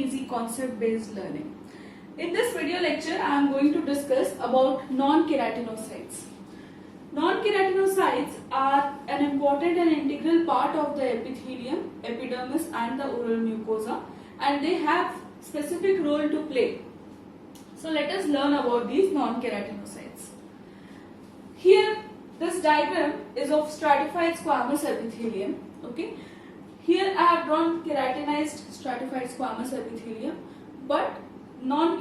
easy concept based learning. In this video lecture, I am going to discuss about non-keratinocytes. Non-keratinocytes are an important and integral part of the epithelium, epidermis and the oral mucosa, and they have specific role to play. So let us learn about these non-keratinocytes. Here this diagram is of stratified squamous epithelium. Okay. Here I have drawn keratinized stratified squamous epithelium, but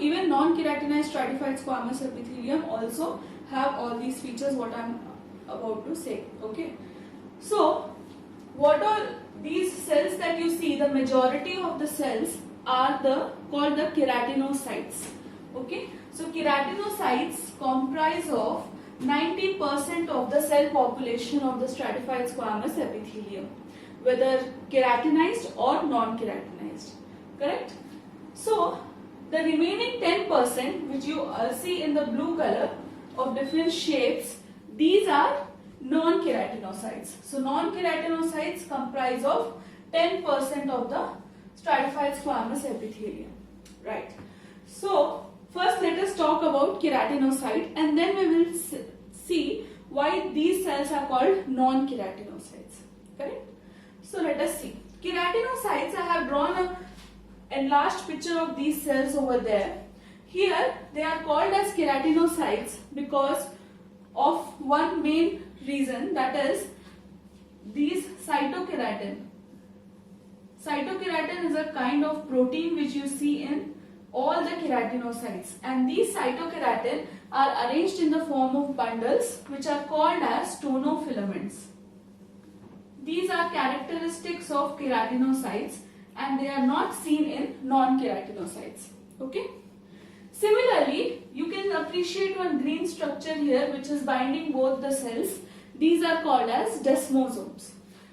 even non-keratinized stratified squamous epithelium also have all these features what I am about to say. Okay. So what are these cells that you see? The majority of the cells are called the keratinocytes. Okay. So keratinocytes comprise of 90% of the cell population of the stratified squamous epithelium, whether keratinized or non-keratinized. Correct? So the remaining 10%, which you see in the blue color of different shapes, these are non-keratinocytes. So non-keratinocytes comprise of 10% of the stratified squamous epithelium. Right. So first let us talk about keratinocyte, and then we will see why these cells are called non-keratinocytes. Correct? So let us see. Keratinocytes, I have drawn an enlarged picture of these cells over there. Here they are called as keratinocytes because of one main reason, that is these cytokeratin. Cytokeratin is a kind of protein which you see in all the keratinocytes, and these cytokeratin are arranged in the form of bundles which are called as tonofilaments. These are characteristics of keratinocytes and they are not seen in non-keratinocytes. Okay. Similarly, you can appreciate one green structure here which is binding both the cells. These are called as desmosomes.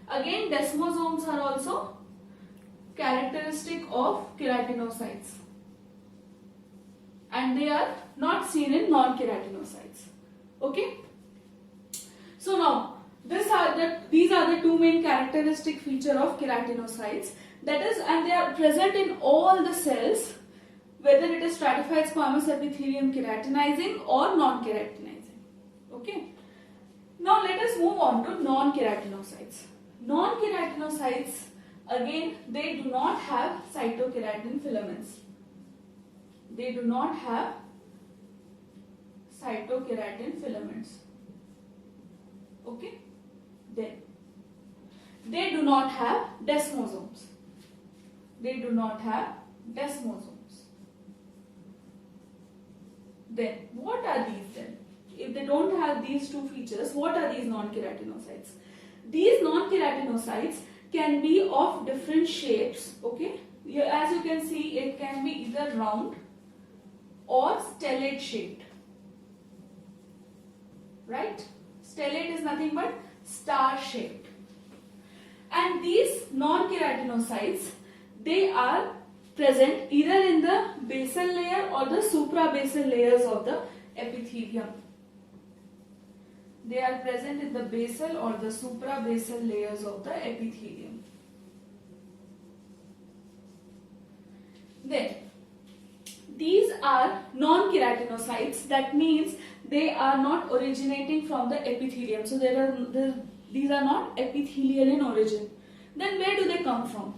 Again, desmosomes are also characteristic of keratinocytes, and they are not seen in non-keratinocytes. Okay. So now these are the two main characteristic feature of keratinocytes. That is, and they are present in all the cells, whether it is stratified squamous epithelium keratinizing or non-keratinizing. Okay. Now let us move on to non-keratinocytes. Non-keratinocytes, again, they do not have cytokeratin filaments. They do not have cytokeratin filaments. Okay. Then they do not have desmosomes. They do not have desmosomes. Then what are these then? If they don't have these two features, what are these non-keratinocytes? These non-keratinocytes can be of different shapes. Okay. As you can see, it can be either round or stellate shaped. Right? Stellate is nothing but star shaped. And these non-keratinocytes, they are present either in the basal layer or the suprabasal layers of the epithelium. They are present in the basal or the suprabasal layers of the epithelium. Then these are non-keratinocytes. That means they are not originating from the epithelium. So these are not epithelial in origin. Then where do they come from?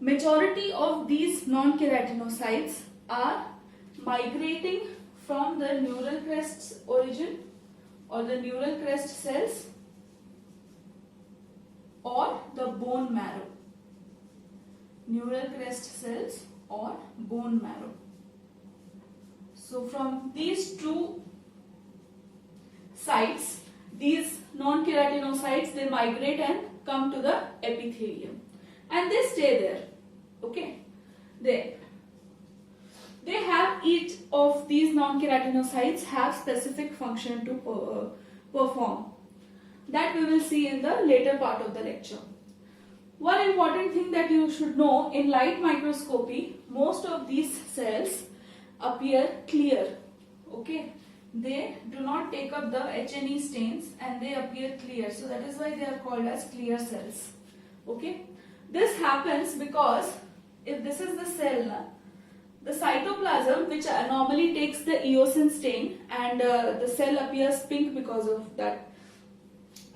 Majority of these non-keratinocytes are migrating from the neural crest's origin or the neural crest cells or the bone marrow. Neural crest cells or bone marrow. So from these two sites, these non-keratinocytes, they migrate and come to the epithelium and they stay there. Okay. They have, each of these non-keratinocytes have specific function to perform. That we will see in the later part of the lecture. One important thing that you should know, in light microscopy, most of these cells appear clear. Okay. They do not take up the H&E stains and they appear clear. So that is why they are called as clear cells. Okay. This happens because if this is the cell, The cytoplasm, which normally takes the eosin stain, and the cell appears pink because of that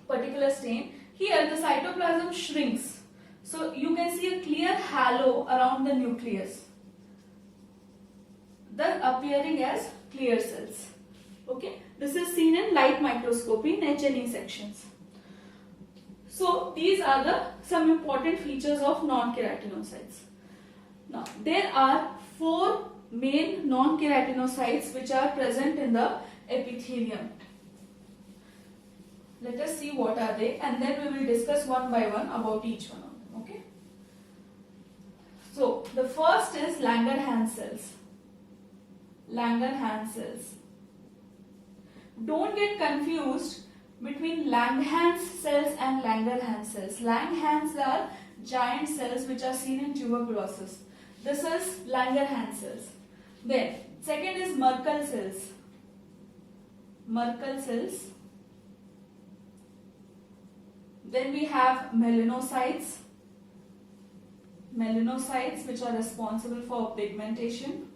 particular stain. Here the cytoplasm shrinks, so you can see a clear halo around the nucleus, thus appearing as clear cells. Okay, this is seen in light microscopy in H&E sections. So these are some important features of non-keratinocytes. Now there are 4 main non-keratinocytes which are present in the epithelium. Let us see what are they, and then we will discuss one by one about each one of them. Okay. So the first is Langerhans cells. Langerhans cells. Don't get confused between Langerhans cells and Langerhans cells. Langerhans are giant cells which are seen in tuberculosis. This is Langerhans cells. Then second is Merkel cells. Merkel cells. Then we have melanocytes. Melanocytes which are responsible for pigmentation.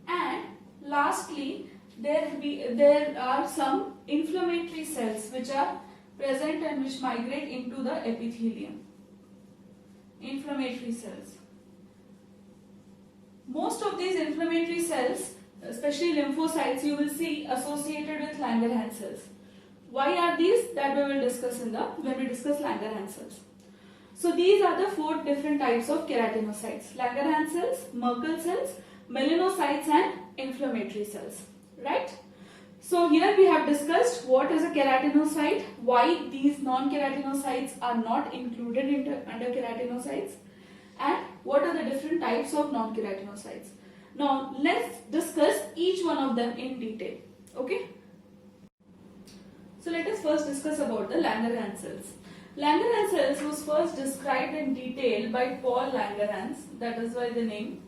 And lastly, there are some inflammatory cells which are present and which migrate into the epithelium. Inflammatory cells. Most of these inflammatory cells, especially lymphocytes, you will see associated with Langerhans cells. Why are these? That we will discuss when we discuss Langerhans cells. So these are the 4 different types of keratinocytes: Langerhans cells, Merkel cells, melanocytes, and inflammatory cells. Right? So here we have discussed what is a keratinocyte, why these non-keratinocytes are not included under keratinocytes, and what are the different types of non-keratinocytes. Now let's discuss each one of them in detail. Okay? So let us first discuss about the Langerhans cells. Langerhans cells was first described in detail by Paul Langerhans, that is why the name.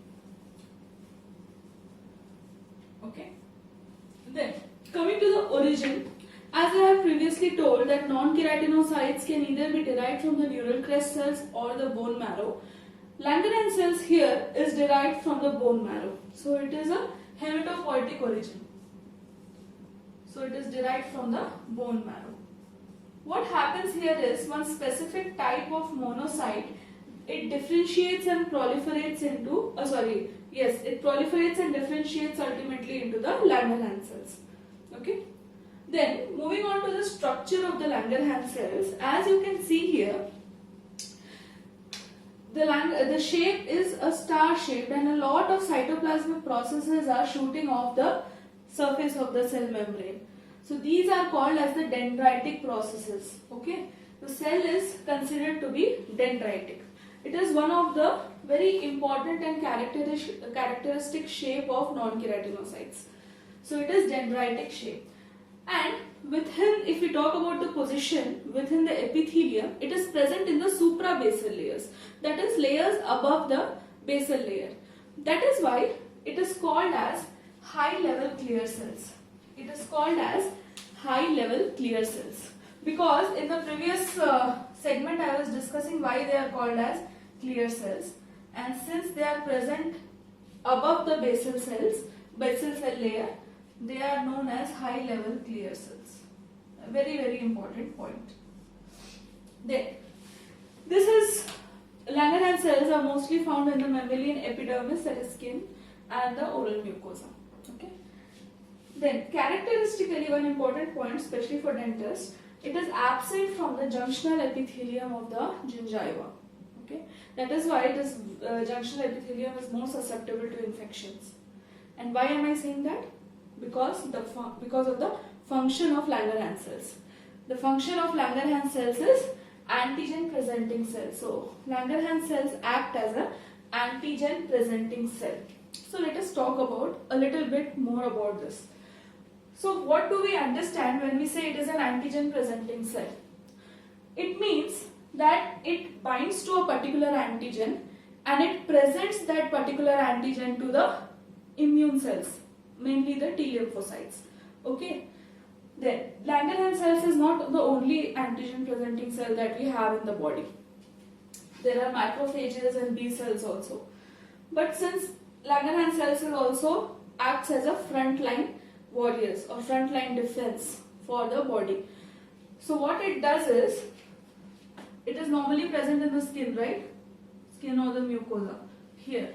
Okay. Then coming to the origin, as I have previously told that non-keratinocytes can either be derived from the neural crest cells or the bone marrow. Langerhans cells here is derived from the bone marrow. So it is a hematopoietic origin. So it is derived from the bone marrow. What happens here is one specific type of monocyte, it differentiates and proliferates into, it proliferates and differentiates ultimately into the Langerhans cells. Okay. Then moving on to the structure of the Langerhans cells, as you can see here, the shape is a star shaped and a lot of cytoplasmic processes are shooting off the surface of the cell membrane. So these are called as the dendritic processes. Okay, the cell is considered to be dendritic. It is one of the very important and characteristic shape of non-keratinocytes. So it is dendritic shape. And within, if we talk about the position within the epithelium, it is present in the suprabasal layers, that is layers above the basal layer. That is why it is called as high level clear cells. It is called as high level clear cells because in the previous segment I was discussing why they are called as clear cells, and since they are present above the basal cell layer, they are known as high level clear cells. A very, very important point. Then, Langerhans cells are mostly found in the mammalian epidermis, that is skin, and the oral mucosa. Okay. Then, characteristically, one important point, especially for dentists, it is absent from the junctional epithelium of the gingiva. Okay. That is why this junctional epithelium is more susceptible to infections. And why am I saying that? Because of the function of Langerhans cells. The function of Langerhans cells is antigen presenting cell. So Langerhans cells act as an antigen presenting cell. So let us talk about a little bit more about this. So what do we understand when we say it is an antigen presenting cell? It means that it binds to a particular antigen and it presents that particular antigen to the immune cells, mainly the T lymphocytes. Okay. Then Langerhans cells is not the only antigen presenting cell that we have in the body. There are macrophages and B cells also. But since Langerhans cells will also acts as a frontline warriors or frontline defense for the body. So what it does is, it is normally present in the skin, right? Skin or the mucosa here.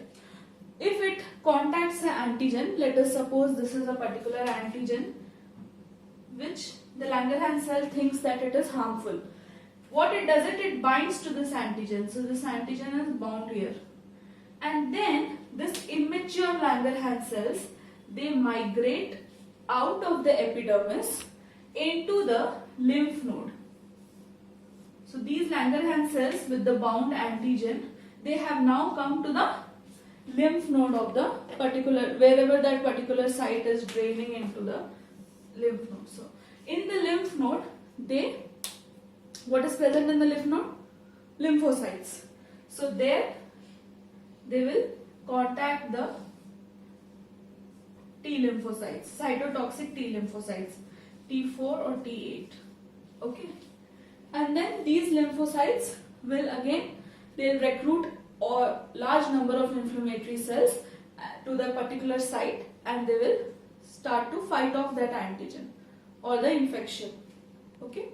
If it contacts the antigen, let us suppose this is a particular antigen which the Langerhans cell thinks that it is harmful. What it does, it binds to this antigen. So this antigen is bound here. And then this immature Langerhans cells, they migrate out of the epidermis into the lymph node. So these Langerhans cells with the bound antigen, they have now come to the lymph node of the particular, wherever that particular site is draining into the lymph node. So in the lymph node, what is present in the lymph node? Lymphocytes. So there they will contact the T lymphocytes, cytotoxic T lymphocytes, T4 or T8. Okay. And then these lymphocytes will again, they'll recruit a large number of inflammatory cells to the particular site, and they will start to fight off that antigen or the infection. Okay.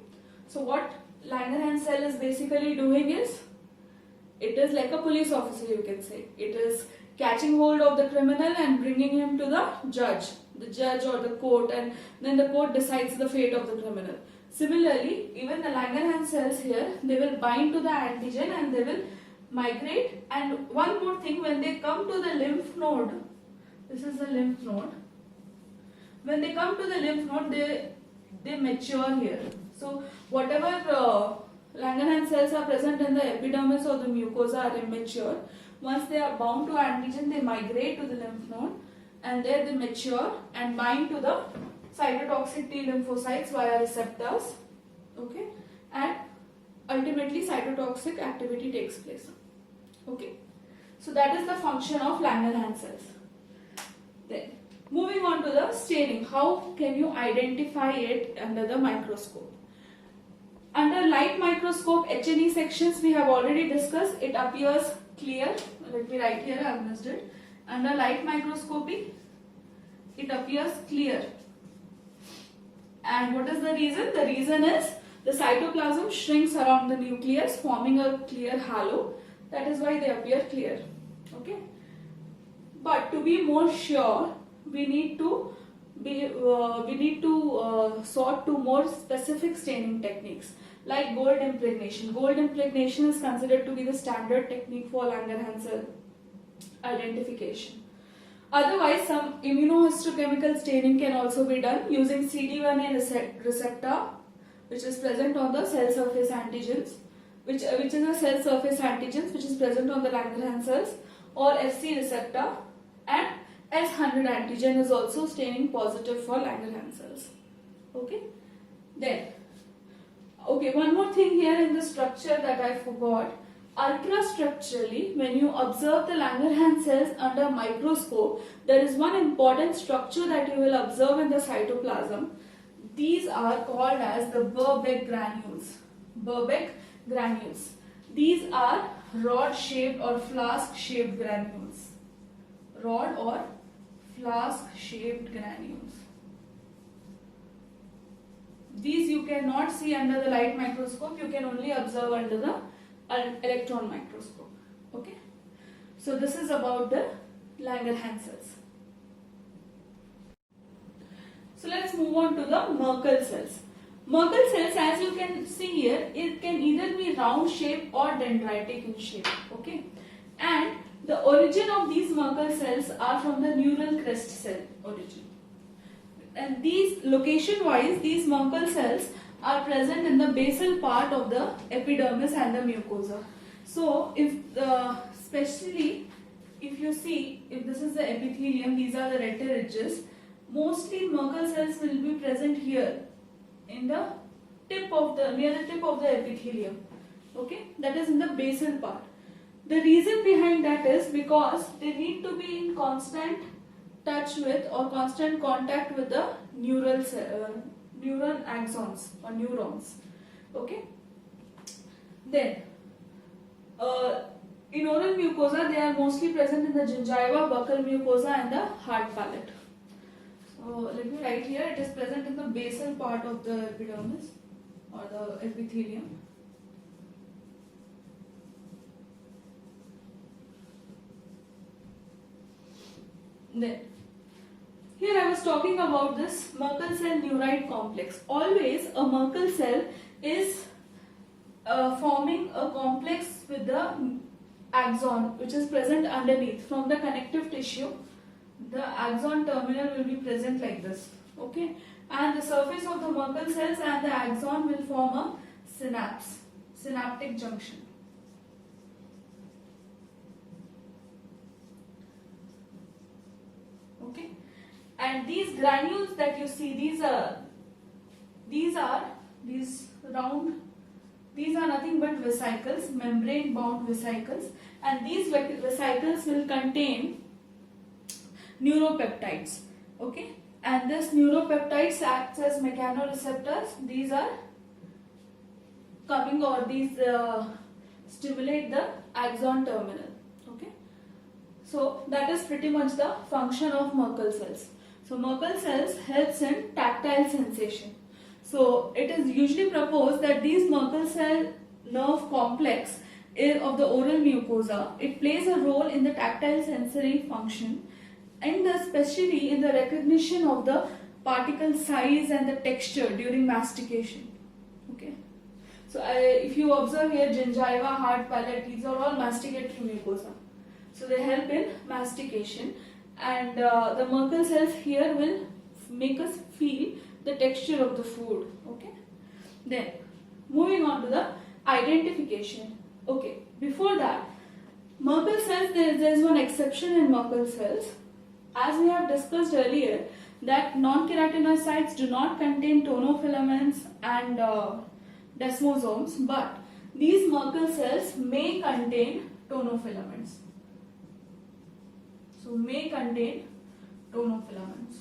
So what Langerhans cell is basically doing is, it is like a police officer, you can say. It is catching hold of the criminal and bringing him to the judge or the court, and then the court decides the fate of the criminal. Similarly, even the Langerhans cells here, they will bind to the antigen and they will migrate. And one more thing, when they come to the lymph node, this is the lymph node. When they come to the lymph node, they mature here. So whatever Langerhans cells are present in the epidermis or the mucosa are immature. Once they are bound to antigen, they migrate to the lymph node, and there they mature and bind to the cytotoxic T lymphocytes via receptors. Okay, and ultimately cytotoxic activity takes place. Okay, so that is the function of Langerhans cells. Then moving on to the staining. How can you identify it under the microscope? Under light microscope, H&E sections we have already discussed. It appears clear. Let me write here, I have missed it. Under light microscopy, it appears clear. And what is the reason? The reason is the cytoplasm shrinks around the nucleus, forming a clear halo. That is why they appear clear. Okay. But to be more sure, we need to sort to more specific staining techniques like gold impregnation. Gold impregnation is considered to be the standard technique for Langerhans cell identification. Otherwise, some immunohistochemical staining can also be done using CD1A receptor, which is present on the cell surface antigens, which is a cell surface antigens which is present on the Langerhans cells, or FC receptor, and S100 antigen is also staining positive for Langerhans cells. Okay. Then, one more thing here in the structure that I forgot. Ultrastructurally, when you observe the Langerhans cells under microscope, there is one important structure that you will observe in the cytoplasm. These are called as the Burbeck granules. Burbeck granules. These are rod-shaped or flask-shaped granules. Rod or flask-shaped granules. These you cannot see under the light microscope. You can only observe under the electron microscope. Okay. So this is about the Langerhans cells. So let's move on to the Merkel cells. Merkel cells, as you can see here, it can either be round shape or dendritic in shape. Okay. And the origin of these Merkel cells are from the neural crest cell origin. And these, location wise, these Merkel cells are present in the basal part of the epidermis and the mucosa. So especially if you see, if this is the epithelium, these are the retinal ridges, mostly Merkel cells will be present here in the near the tip of the epithelium. Okay, that is in the basal part. The reason behind that is because they need to be in constant touch with or constant contact with the neural axons or neurons. Okay. Then In oral mucosa, they are mostly present in the gingiva, buccal mucosa and the hard palate. So let me write here, it is present in the basal part of the epidermis or the epithelium. Then, here I was talking about this Merkel cell neurite complex. Always a Merkel cell is forming a complex with the axon which is present underneath. From the connective tissue, the axon terminal will be present like this. Okay, and the surface of the Merkel cells and the axon will form a synapse, synaptic junction. Okay, and these granules that you see, these are round, these are nothing but vesicles, membrane bound vesicles, and these vesicles will contain neuropeptides. Okay, and this neuropeptides acts as mechanoreceptors. These are coming, or these stimulate the axon terminal. Okay, so that is pretty much the function of Merkel cells. So Merkel cells helps in tactile sensation. So it is usually proposed that these Merkel cell nerve complex of the oral mucosa, it plays a role in the tactile sensory function, and especially in the recognition of the particle size and the texture during mastication. Okay, so if you observe here, gingiva, hard palate, these are all masticatory mucosa. So they help in mastication, and the Merkel cells here will make us feel the texture of the food. Okay, then moving on to the identification. Okay, before that, Merkel cells, there is one exception in Merkel cells. As we have discussed earlier, that non-keratinocytes do not contain tonofilaments and desmosomes, but these Merkel cells may contain tonofilaments. So may contain tonofilaments.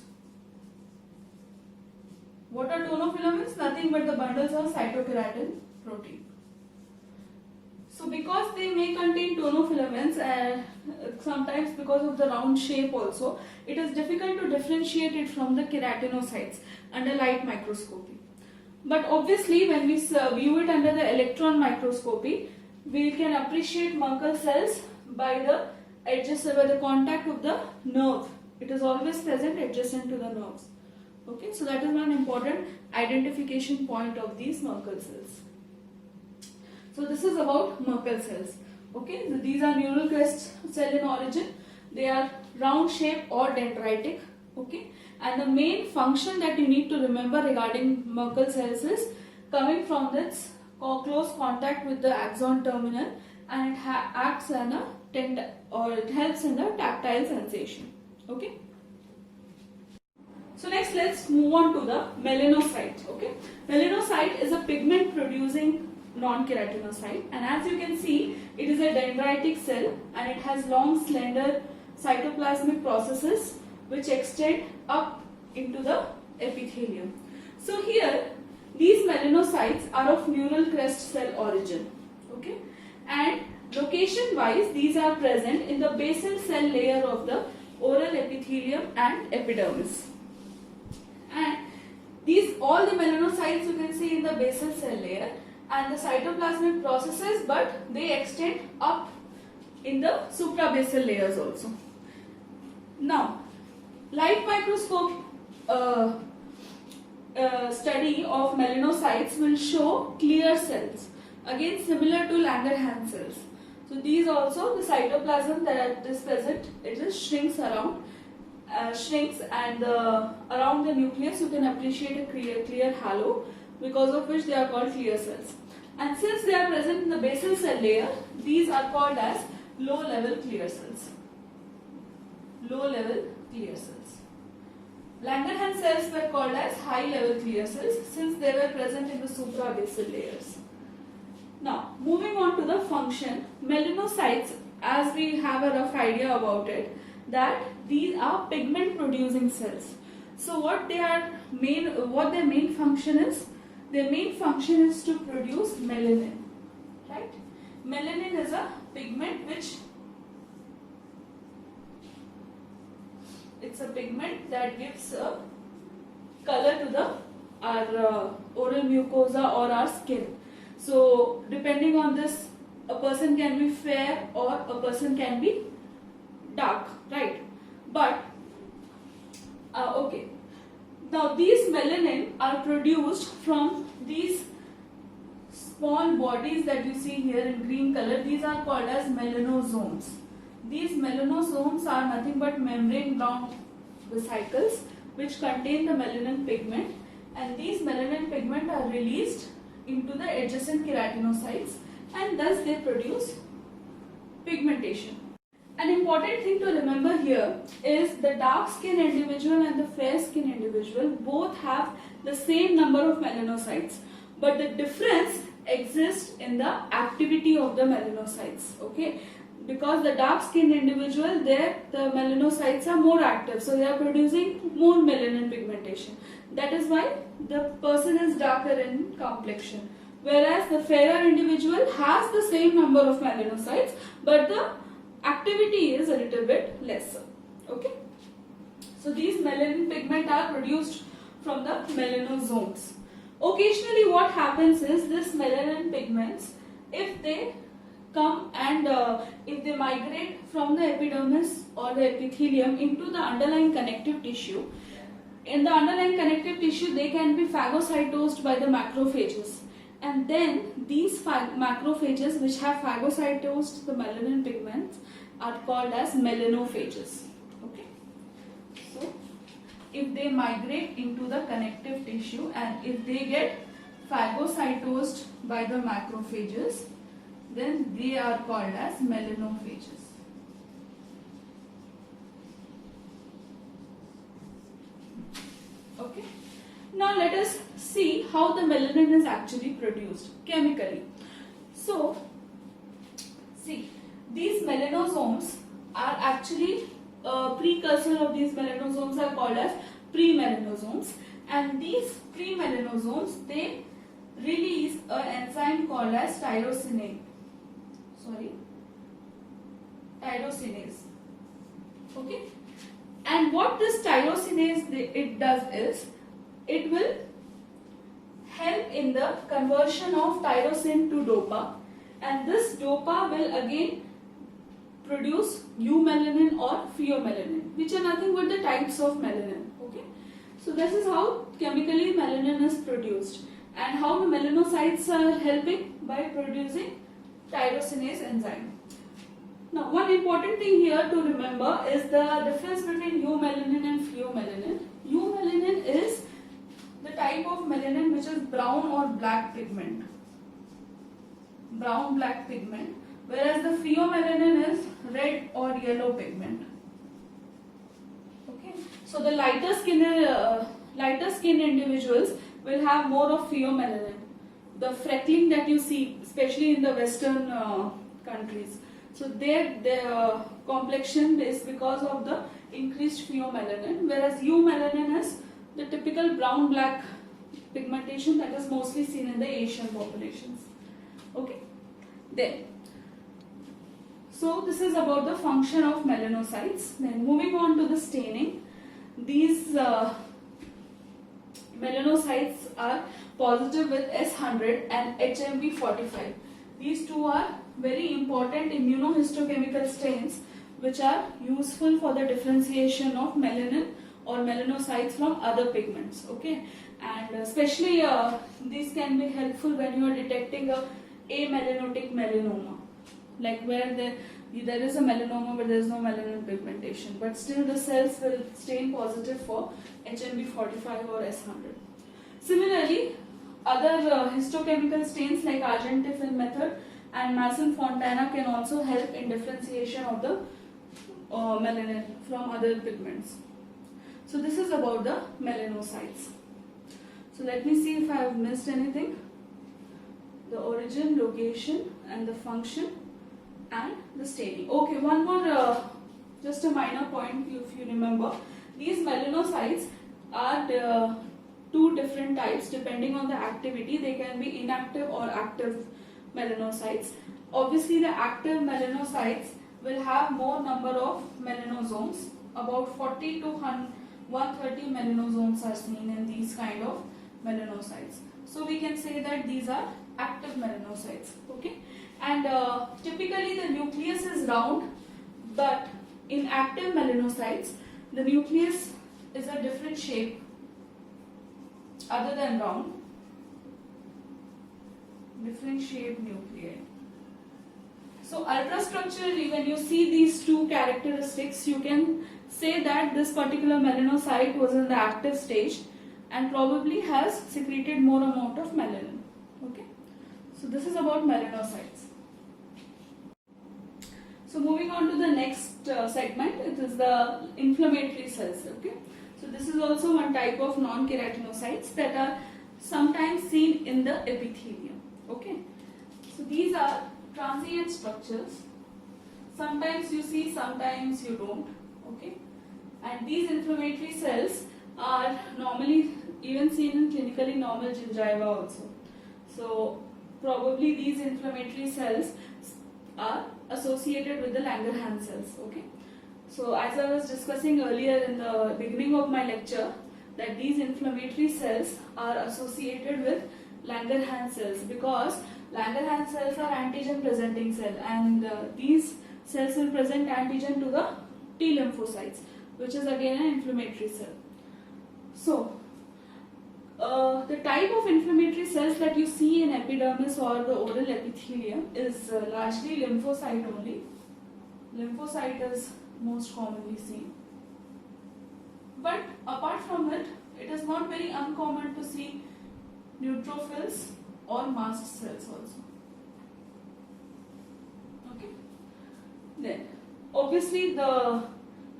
What are tonofilaments? Nothing but the bundles of cytokeratin protein. So because they may contain tonofilaments, and sometimes because of the round shape also, it is difficult to differentiate it from the keratinocytes under light microscopy. But obviously when we view it under the electron microscopy, we can appreciate Merkel cells by the adjacent, by the contact of the nerve. It is always present adjacent to the nerves. Okay, so that is one important identification point of these Merkel cells. So this is about Merkel cells. Okay, so these are neural crest cell in origin. They are round shape or dendritic. Okay, and the main function that you need to remember regarding Merkel cells is coming from this close contact with the axon terminal, and it acts as a it helps in the tactile sensation. Okay. So next, let's move on to the melanocyte. Okay, melanocyte is a pigment producing non-keratinocyte, and as you can see, it is a dendritic cell, and it has long slender cytoplasmic processes which extend up into the epithelium. So here these melanocytes are of neural crest cell origin. Okay, and location wise these are present in the basal cell layer of the oral epithelium and epidermis. And these, all the melanocytes you can see in the basal cell layer and the cytoplasmic processes, but they extend up in the suprabasal layers also. Now, light microscope study of melanocytes will show clear cells, again similar to Langerhans cells. So these also, the cytoplasm that is present, it just shrinks around. And around the nucleus you can appreciate a clear halo, because of which they are called clear cells. And since they are present in the basal cell layer, these are called as low level clear cells. Low level clear cells. Langerhans cells were called as high level clear cells since they were present in the suprabasal layers. Now moving on to the function, melanocytes, as we have a rough idea about it, that these are pigment producing cells. So what their main function is? Their main function is to produce melanin, right? Melanin is a pigment which it's a pigment that gives a color to the our oral mucosa or our skin. So depending on this, a person can be fair or a person can be dark, right? But okay, now these melanin are produced from these small bodies that you see here in green color. These are called as melanosomes. These melanosomes are nothing but membrane bound vesicles which contain the melanin pigment, and these melanin pigment are released into the adjacent keratinocytes, and thus they produce pigmentation. An important thing to remember here is the dark skin individual and the fair skin individual both have the same number of melanocytes, but the difference exists in the activity of the melanocytes. Okay, because the dark skinned individual, there the melanocytes are more active, so they are producing more melanin pigmentation. That is why the person is darker in complexion, whereas the fairer individual has the same number of melanocytes, but the activity is a little bit lesser. Okay, so these melanin pigment are produced from the melanosomes. Occasionally what happens is this melanin pigments, if they come and if they migrate from the epidermis or the epithelium into the underlying connective tissue, in the underlying connective tissue they can be phagocytosed by the macrophages, and then these macrophages which have phagocytosed the melanin pigments are called as melanophages. Okay, so if they migrate into the connective tissue and if they get phagocytosed by the macrophages, then they are called as melanophages. Okay. Now let us see how the melanin is actually produced chemically. So, see, these melanosomes are actually precursor of these melanosomes are called as pre-melanosomes, and these pre-melanosomes, they release an enzyme called as tyrosinase. Okay, and what this tyrosinase it does is it will help in the conversion of tyrosine to dopa, and this dopa will again produce eumelanin or pheomelanin, which are nothing but the types of melanin. Okay, so this is how chemically melanin is produced, and how the melanocytes are helping by producing tyrosinase enzyme. Now, one important thing here to remember is the difference between eumelanin and pheomelanin. Eumelanin is the type of melanin which is brown or black pigment. Brown-black pigment, whereas the pheomelanin is red or yellow pigment. Okay, so the lighter skin individuals will have more of pheomelanin. The freckling that you see, especially in the Western countries, so their complexion is because of the increased pheomelanin, whereas eumelanin is the typical brown-black pigmentation that is mostly seen in the Asian populations. Okay, then, so this is about the function of melanocytes. Then moving on to the staining, these melanocytes are positive with S100 and HMB45. These two are very important immunohistochemical stains which are useful for the differentiation of melanin or melanocytes from other pigments. Okay, and especially these can be helpful when you are detecting a amelanotic melanoma, like where there is a melanoma but there is no melanin pigmentation, but still the cells will stain positive for HMB45 or S100. Similarly, other histochemical stains like Argentefin method and Masson-Fontana can also help in differentiation of the melanin from other pigments. So this is about the melanocytes. So let me see if I have missed anything. The origin, location and the function and the staining. Okay, one more, just a minor point if you remember. These melanocytes are two different types depending on the activity. They can be inactive or active melanocytes. Obviously, the active melanocytes will have more number of melanosomes. About 40 to 130 melanosomes are seen in these kind of melanocytes. So we can say that these are active melanocytes. Okay, and typically the nucleus is round, but in active melanocytes the nucleus is a different shape other than round. Different shape nuclei. So ultrastructurally, when you see these two characteristics, you can say that this particular melanocyte was in the active stage and probably has secreted more amount of melanin. Okay, so this is about melanocytes. So moving on to the next segment, it is the inflammatory cells. Okay, so this is also one type of non-keratinocytes that are sometimes seen in the epithelium. Okay, so these are transient structures. Sometimes you see, sometimes you don't. Okay, and these inflammatory cells are normally even seen in clinically normal gingiva also. So probably these inflammatory cells are associated with the Langerhans cells. Okay, so as I was discussing earlier in the beginning of my lecture, that these inflammatory cells are associated with Langerhans cells because Langerhans cells are antigen presenting cell, and these cells will present antigen to the T lymphocytes, which is again an inflammatory cell. So the type of inflammatory cells that you see in epidermis or the oral epithelium is largely lymphocyte only. Lymphocyte is most commonly seen. But apart from it, it is not very uncommon to see neutrophils or mast cells also. Okay. Then, obviously, the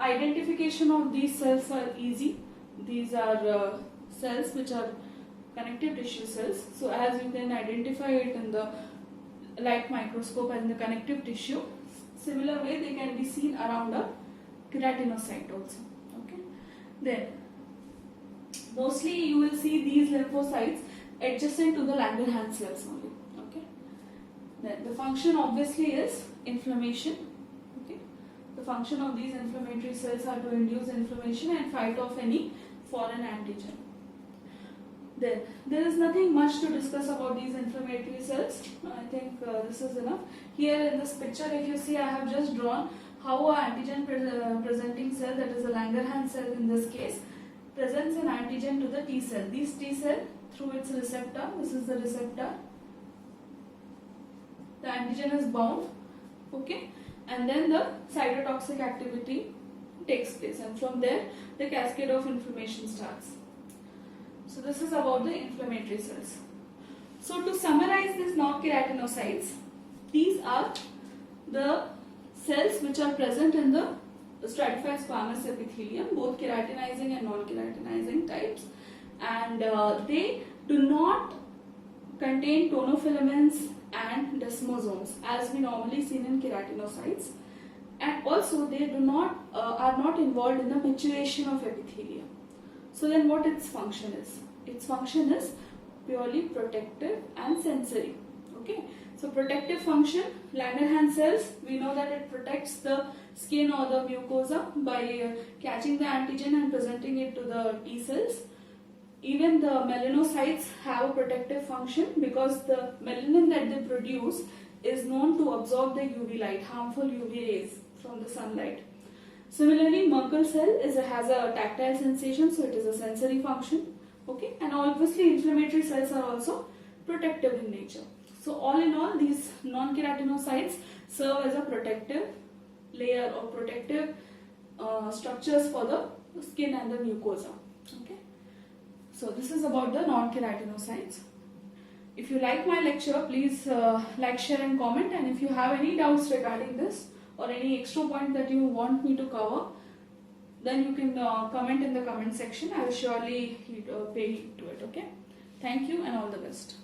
identification of these cells are easy. These are cells which are connective tissue cells. So, as you can identify it in the light microscope and the connective tissue, similar way they can be seen around a keratinocyte also. Okay. Then, mostly you will see these lymphocytes adjacent to the Langerhans cells only. Okay. Then the function obviously is inflammation. Okay. The function of these inflammatory cells are to induce inflammation and fight off any foreign antigen. Then there is nothing much to discuss about these inflammatory cells. I think this is enough. Here in this picture, if you see, I have just drawn how a antigen presenting cell, that is a Langerhans cell in this case, presents an antigen to the T cell. This T cell, through its receptor, this is the receptor, the antigen is bound, okay, and then the cytotoxic activity takes place, and from there the cascade of inflammation starts. So this is about the inflammatory cells. So to summarize these non-keratinocytes, these are the cells which are present in the stratified squamous epithelium, both keratinizing and non-keratinizing types, and they do not contain tonofilaments and desmosomes as we normally see in keratinocytes, and also they do not are not involved in the maturation of epithelium. So then what its function is? Its function is purely protective and sensory. Okay, so protective function, Langerhans cells, we know that it protects the skin or the mucosa by catching the antigen and presenting it to the T cells. Even the melanocytes have a protective function because the melanin that they produce is known to absorb the UV light, harmful UV rays from the sunlight. Similarly, Merkel cell has a tactile sensation, so it is a sensory function. Okay, and obviously inflammatory cells are also protective in nature. So all in all, these non-keratinocytes serve as a protective layer or protective structures for the skin and the mucosa. Okay, so this is about the non-keratinocytes. If you like my lecture, please like, share and comment, and if you have any doubts regarding this or any extra point that you want me to cover, then you can comment in the comment section. I will surely pay heed to it. Okay, thank you and all the best.